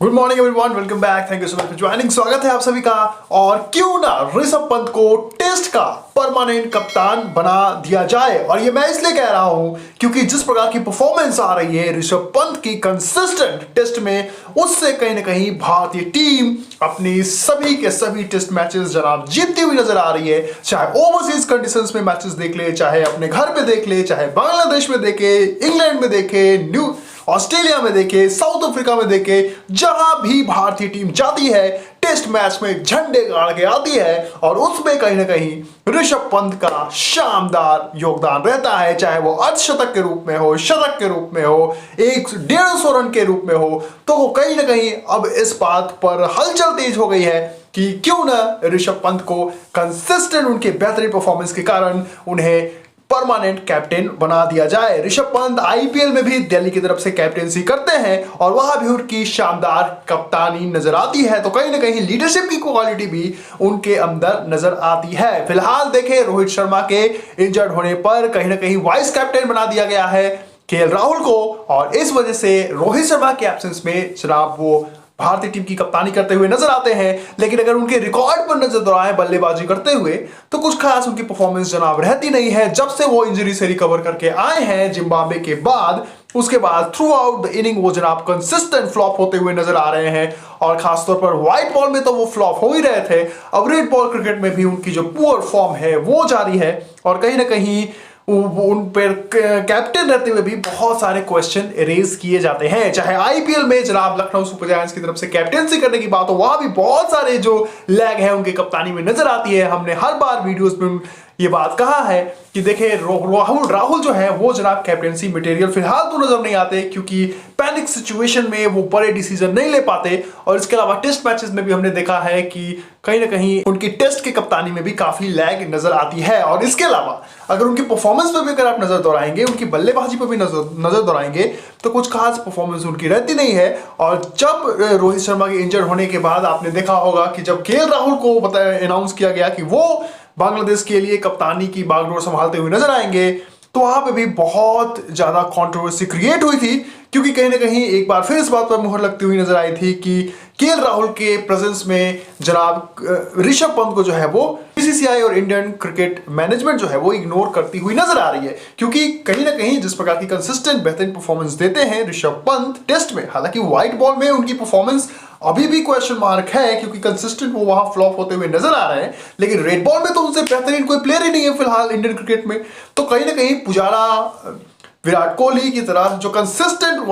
Good morning everyone, welcome back. Thank you so much for joining. स्वागत है आप सभी का। और क्यों ना ऋषभ पंत को टेस्ट का परमानेंट कप्तान बना दिया जाए। और ये मैं इसलिए कह रहा हूं क्योंकि जिस प्रकार की परफॉर्मेंस आ रही है ऋषभ पंत की कंसिस्टेंट टेस्ट में, उससे कहीं ना कहीं भारतीय टीम अपनी सभी के सभी टेस्ट मैचेस जनाब जीतती हुई नजर आ रही है। चाहे ओवरसीज कंडीशंस में मैचेस देख ले, चाहे अपने घर पे देख ले, चाहे बांग्लादेश में देखे, इंग्लैंड में देखे, ऑस्ट्रेलिया में देखे, साउथ अफ्रीका में देखे, जहां भी भारतीय टीम जाती है टेस्ट मैच में झंडे गाड़ के आती है और उसमें कहीं ना कहीं ऋषभ पंत का शानदार योगदान रहता है। चाहे वो अर्धशतक के रूप में हो, शतक के रूप में हो, 150 रन के रूप में हो, तो कहीं ना कहीं अब इस बात पर हलचल तेज हो गई है कि क्यों ना ऋषभ पंत को कंसिस्टेंट उनके बेहतरीन परफॉर्मेंस के कारण उन्हें परमानेंट कैप्टन बना दिया जाए। ऋषभ पंत आईपीएल में भी दिल्ली की तरफ से कैप्टेंसी करते हैं और वहां भी उनकी शानदार कप्तानी नजर आती है, तो कहीं ना कहीं लीडरशिप की क्वालिटी भी उनके अंदर नजर आती है। फिलहाल देखें, रोहित शर्मा के इंजर्ड होने पर कहीं ना कहीं वाइस कैप्टन बना दिया गया है केएल राहुल को, और इस वजह से रोहित शर्मा के एब्सेंस में जनाब वो भारतीय टीम की कप्तानी करते हुए नजर आते हैं। लेकिन अगर उनके रिकॉर्ड पर नजर दौड़ाएं बल्लेबाजी करते हुए, तो कुछ खास उनकी परफॉर्मेंस जनाब रहती नहीं है। जब से वो इंजरी से रिकवर करके आए हैं जिम्बाब्वे के बाद, उसके बाद थ्रू आउट द इनिंग वो जनाब कंसिस्टेंट फ्लॉप होते हुए नजर आ रहे हैं। और खासतौर पर व्हाइट बॉल में तो वो फ्लॉप हो ही रहे थे, अब रेड बॉल क्रिकेट में भी उनकी जो पुअर फॉर्म है वो जारी है। और कहीं ना कहीं उन पर कैप्टन रहते हुए भी बहुत सारे क्वेश्चन रेज किए जाते हैं। चाहे आईपीएल में जनाब लखनऊ सुपर जायंट्स की तरफ से कैप्टेंसी करने की बात हो, वहां भी बहुत सारे जो लैग है उनकी कप्तानी में नजर आती है। हमने हर बार वीडियोस में ये बात कहा है कि देखिए राहुल जो है वो जनाब कैप्टेंसी मटेरियल फिलहाल तो नजर नहीं आते, क्योंकि पैनिक सिचुएशन में वो बड़े डिसीजन नहीं ले पाते। और इसके अलावा टेस्ट मैचेस में भी हमने देखा है कि कहीं ना कहीं उनकी टेस्ट की कप्तानी में भी काफी लैग नजर आती है। और इसके अलावा अगर उनकी परफॉर्मेंस पर भी अगर आप नजर दौड़ाएंगे, उनकी बल्लेबाजी पर भी नजर दौड़ाएंगे, तो कुछ खास परफॉर्मेंस उनकी रहती नहीं है। और जब रोहित शर्मा के इंजर्ड होने के बाद आपने देखा होगा कि जब केएल राहुल को अनाउंस किया गया कि वो बांग्लादेश के लिए कप्तानी की बागडोर संभालते हुए नजर आएंगे, तो वहां पे भी बहुत ज्यादा कंट्रोवर्सी क्रिएट हुई थी, क्योंकि कहीं ना कहीं एक बार फिर इस बात पर मुहर लगती हुई नजर आई थी कि केएल राहुल के प्रेजेंस में जनाब ऋषभ पंत को जो है वो बीसीसीआई और इंडियन क्रिकेट मैनेजमेंट जो है वो इग्नोर करती हुई नजर आ रही है। क्योंकि कहीं ना कहीं जिस प्रकार की कंसिस्टेंट बेहतरीन परफॉर्मेंस देते हैं ऋषभ पंत टेस्ट में, हालांकि व्हाइट बॉल में उनकी परफॉर्मेंस अभी भी क्वेश्चन मार्क है, क्योंकि कंसिस्टेंट वो वहां फ्लॉप होते हुए नजर आ रहे हैं। लेकिन रेड बॉल में तो उनसे बेहतरीन कोई प्लेयर ही नहीं है फिलहाल इंडियन क्रिकेट में। तो कहीं ना कहीं पुजारा, विराट कोहली की तरह जो कंसिस्टेंट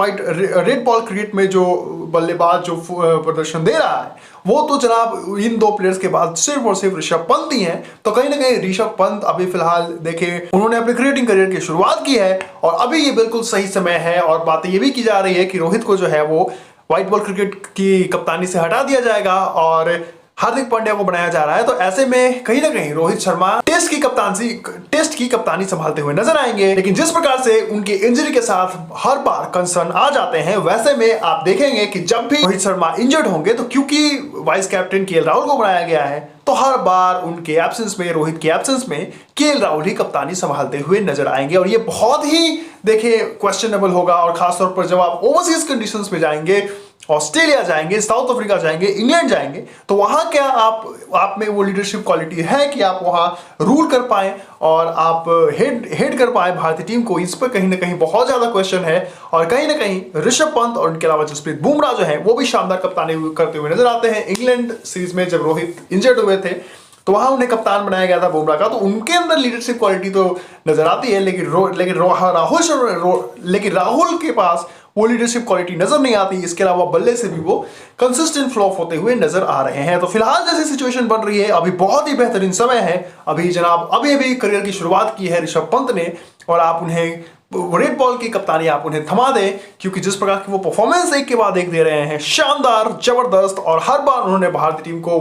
रेड बॉल क्रिकेट में जो बल्लेबाज जो प्रदर्शन दे रहा है, वो तो जनाब इन दो प्लेयर्स के बाद सिर्फ और सिर्फ ऋषभ पंत ही हैं। तो कहीं ना कहीं ऋषभ पंत अभी फिलहाल देखें, उन्होंने अपने क्रिकेटिंग करियर की शुरुआत की है और अभी ये बिल्कुल सही समय है। और बातें ये भी की जा रही है कि रोहित को जो है वो व्हाइट बॉल क्रिकेट की कप्तानी से हटा दिया जाएगा और हार्दिक पांड्या को बनाया जा रहा है। तो ऐसे में कहीं ना कहीं रोहित शर्मा टेस्ट की कप्तानी संभालते हुए नजर आएंगे। लेकिन जिस प्रकार से उनकी इंजरी के साथ हर बार कंसर्न आ जाते हैं, वैसे में आप देखेंगे कि जब भी रोहित शर्मा इंजर्ड होंगे, तो क्योंकि वाइस कैप्टन केएल राहुल को बनाया गया है, तो हर बार उनके एब्सेंस में, रोहित के एब्सेंस में केएल राहुल ही कप्तानी संभालते हुए नजर आएंगे। और ये बहुत ही देखिए क्वेश्चनेबल होगा। और खासतौर पर जब आप ओवरसीज कंडीशंस में जाएंगे, ऑस्ट्रेलिया जाएंगे, साउथ अफ्रीका जाएंगे, इंग्लैंड जाएंगे, तो वहां क्या आप में वो लीडरशिप क्वालिटी है कि आप वहां रूल कर पाए और आप हेड कर पाए भारतीय टीम को? इस पर कहीं ना कहीं बहुत ज्यादा क्वेश्चन है। और कहीं ना कहीं ऋषभ पंत और उनके अलावा जसप्रीत बुमराह जो है वो भी शानदार कप्तानी करते हुए नजर आते हैं। इंग्लैंड सीरीज में जब रोहित इंजर्ड हुए थे, तो वहां उन्हें कप्तान बनाया गया था बुमराह का, तो उनके अंदर लीडरशिप क्वालिटी तो नजर आती है। लेकिन राहुल के पास वो लीडरशिप क्वालिटी नजर नहीं आती। इसके अलावा बल्ले से भी वो कंसिस्टेंट फ्लॉप होते हुए नजर आ रहे हैं। तो फिलहाल जैसी सिचुएशन बन रही है, अभी बहुत ही बेहतरीन समय है। अभी जनाब अभी करियर की शुरुआत की है ऋषभ पंत ने, और आप उन्हें रेड बॉल की कप्तानी आप उन्हें थमा दें, क्योंकि जिस प्रकार की वो परफॉर्मेंस एक के बाद एक दे रहे हैं, शानदार, जबरदस्त, और हर बार उन्होंने भारतीय टीम को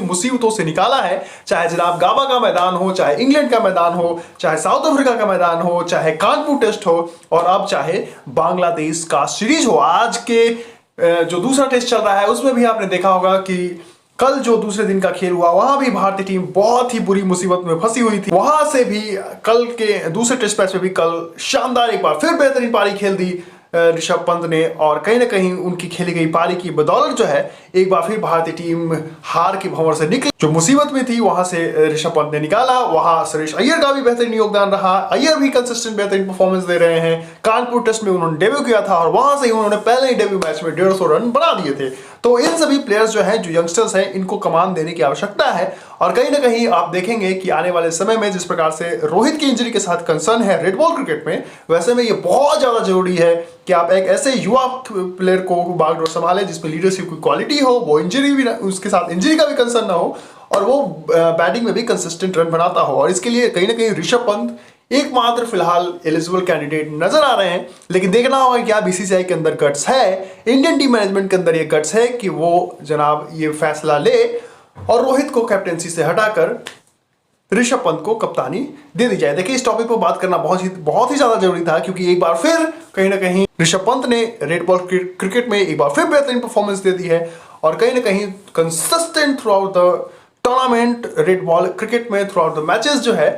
मुसीबतों से निकाला है। चाहे जनाब गाबा का मैदान हो, चाहे इंग्लैंड का मैदान हो, चाहे साउथ अफ्रीका का मैदान हो, चाहे कानपुर टेस्ट हो, और अब चाहे बांग्लादेश का सीरीज हो। आज के जो दूसरा टेस्ट चल रहा है उसमें भी आपने देखा होगा कि कल जो दूसरे दिन का खेल हुआ, वहां भी भारतीय टीम बहुत ही बुरी मुसीबत में फंसी हुई थी। वहां से भी कल के दूसरे टेस्ट मैच में भी कल शानदार एक बार फिर बेहतरीन पारी खेल दी ऋषभ पंत ने, और कहीं ना कहीं उनकी खेली गई पारी की बदौलत जो है एक बार फिर भारतीय टीम हार की भंवर से निकली। जो मुसीबत में थी वहां से ऋषभ पंत ने निकाला। वहां सुरेश अय्यर का भी बेहतरीन योगदान रहा। अय्यर भी कंसिस्टेंट बेहतरीन परफॉर्मेंस दे रहे हैं। कानपुर टेस्ट में उन्होंने डेब्यू किया था और वहां से ही उन्होंने पहले ही डेब्यू मैच में 150 रन बना दिए थे। तो इन सभी प्लेयर्स जो हैं, जो यंगस्टर्स हैं, इनको कमान देने की आवश्यकता है। और कहीं ना कहीं आप देखेंगे कि आने वाले समय में जिस प्रकार से रोहित की इंजरी के साथ कंसर्न है रेड बॉल क्रिकेट में, वैसे में ये बहुत ज्यादा जरूरी है कि आप एक ऐसे युवा प्लेयर को बागडोर संभालें जिसमें लीडरशिप की क्वालिटी हो, वो इंजरी भी उसके साथ इंजरी का भी कंसर्न ना हो, और वो बैटिंग में भी कंसिस्टेंट रन बनाता हो। और इसके लिए कहीं ना कहीं ऋषभ पंत एकमात्र फिलहाल एलिजिबल कैंडिडेट नजर आ रहे हैं। लेकिन देखना होगा क्या बीसीसीआई के अंदर गट्स है, इंडियन टीम मैनेजमेंट के अंदर ये गट्स है कि वो जनाब ये फैसला ले और रोहित को कैप्टेंसी से हटाकर ऋषभ पंत को कप्तानी दे दी जाए। देखिए, इस टॉपिक पर बात करना बहुत ही ज्यादा जरूरी था, क्योंकि एक बार फिर कहीं ना कहीं ऋषभ पंत ने रेड बॉल क्रिकेट में एक बार फिर बेहतरीन परफॉर्मेंस दे दी है और कहीं ना कहीं consistent through out the tournament red ball cricket में थ्रू आउट द मैचेस जो है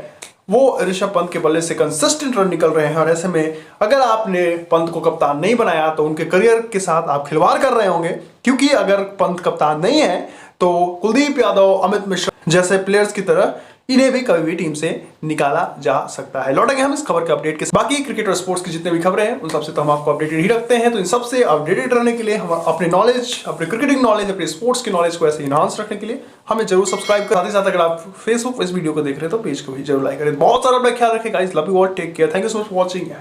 वो ऋषभ पंत के बल्ले से कंसिस्टेंट रन निकल रहे हैं। और ऐसे में अगर आपने पंत को कप्तान नहीं बनाया तो उनके करियर के साथ आप खिलवाड़ कर रहे होंगे, क्योंकि अगर पंत कप्तान नहीं है तो कुलदीप यादव, अमित मिश्रा जैसे प्लेयर्स की तरह इन्हें भी कभी भी टीम से निकाला जा सकता है। लौटेंगे हम इस खबर के अपडेट के साथ। बाकी क्रिकेट और स्पोर्ट्स की जितने भी खबरें हैं उन सबसे तो हम आपको अपडेटेड ही रखते हैं। तो इन सबसे अपडेटेड रहने के लिए हम अपने नॉलेज, अपने क्रिकेटिंग नॉलेज, अपने स्पोर्ट्स की नॉलेज को ऐसे इनहांस रखने के लिए हमें जरूर सब्सक्राइब कर। साथ ही साथ अगर आप फेसबुक पर इस वीडियो को देख रहे हैं तो पेज को भी जरूर लाइक करें। बहुत सारा अपना ख्याल रखें guys. Love you all, take care, thank you so much for watching.